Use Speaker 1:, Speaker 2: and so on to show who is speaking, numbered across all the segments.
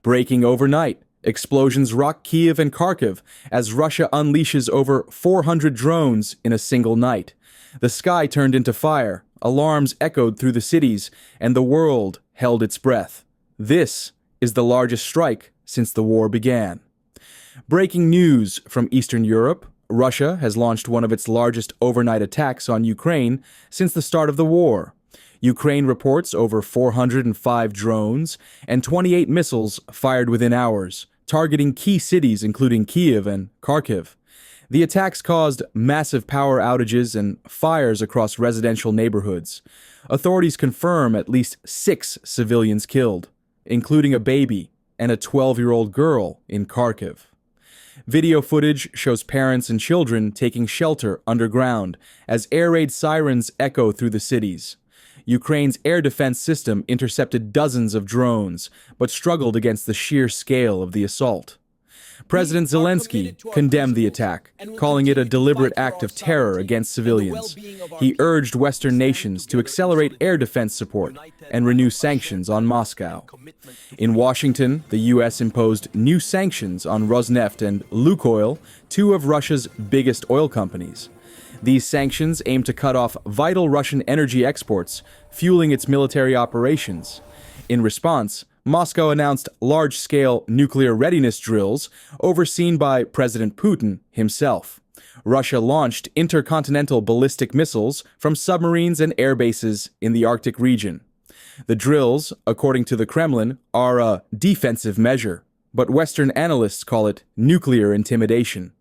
Speaker 1: Breaking overnight, explosions rock Kiev and Kharkiv as Russia unleashes over 400 drones in a single night. The sky turned into fire, alarms echoed through the cities, and the world held its breath. This is the largest strike since the war began. Breaking news from Eastern Europe: Russia has launched one of its largest overnight attacks on Ukraine since the start of the war. Ukraine reports over 405 drones and 28 missiles fired within hours, targeting key cities including Kiev and Kharkiv. The attacks caused massive power outages and fires across residential neighborhoods. Authorities confirm at least 6 civilians killed, including a baby and a 12-year-old girl in Kharkiv. Video footage shows parents and children taking shelter underground as air raid sirens echo through the cities. Ukraine's air defense system intercepted dozens of drones, but struggled against the sheer scale of the assault. President Zelensky condemned the attack, calling it a deliberate act of terror against civilians. He urged Western nations to accelerate air defense support and renew sanctions on Moscow. In Washington, the U.S. imposed new sanctions on Rosneft and Lukoil, 2 of Russia's biggest oil companies. These sanctions aim to cut off vital Russian energy exports, fueling its military operations. In response, Moscow announced large-scale nuclear readiness drills overseen by President Putin himself. Russia launched intercontinental ballistic missiles from submarines and air bases in the Arctic region. The drills, according to the Kremlin, are a defensive measure, but Western analysts call it nuclear intimidation.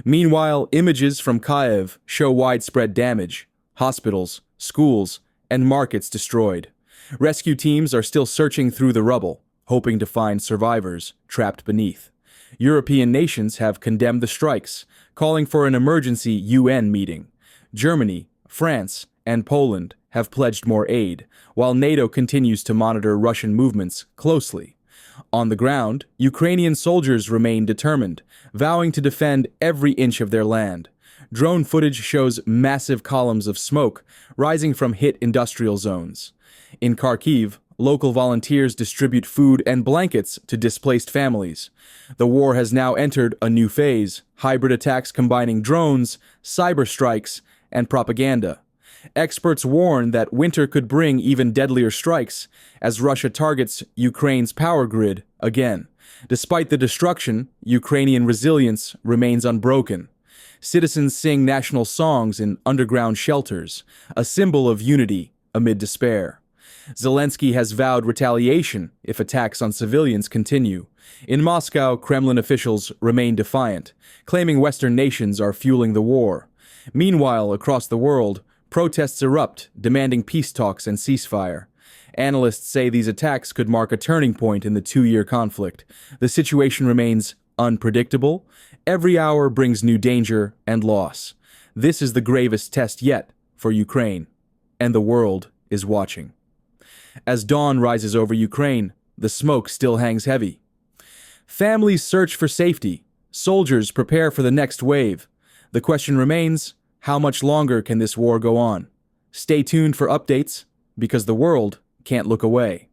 Speaker 1: Meanwhile, images from Kyiv show widespread damage: hospitals, schools, and markets destroyed. Rescue teams are still searching through the rubble, hoping to find survivors trapped beneath. European nations have condemned the strikes, calling for an emergency UN meeting. Germany, France, and Poland have pledged more aid, while NATO continues to monitor Russian movements closely. On the ground, Ukrainian soldiers remain determined, vowing to defend every inch of their land. Drone footage shows massive columns of smoke rising from hit industrial zones. In Kharkiv, local volunteers distribute food and blankets to displaced families. The war has now entered a new phase: hybrid attacks combining drones, cyber strikes, and propaganda. Experts warn that winter could bring even deadlier strikes as Russia targets Ukraine's power grid again. Despite the destruction, Ukrainian resilience remains unbroken. Citizens sing national songs in underground shelters, a symbol of unity amid despair. Zelensky has vowed retaliation if attacks on civilians continue. In Moscow, Kremlin officials remain defiant, claiming Western nations are fueling the war. Meanwhile, across the world, protests erupt, demanding peace talks and ceasefire. Analysts say these attacks could mark a turning point in the 2-year conflict. The situation remains unpredictable. Every hour brings new danger and loss. This is the gravest test yet for Ukraine, and the world is watching. As dawn rises over Ukraine, the smoke still hangs heavy. Families search for safety. Soldiers prepare for the next wave. The question remains: how much longer can this war go on? Stay tuned for updates, because the world can't look away.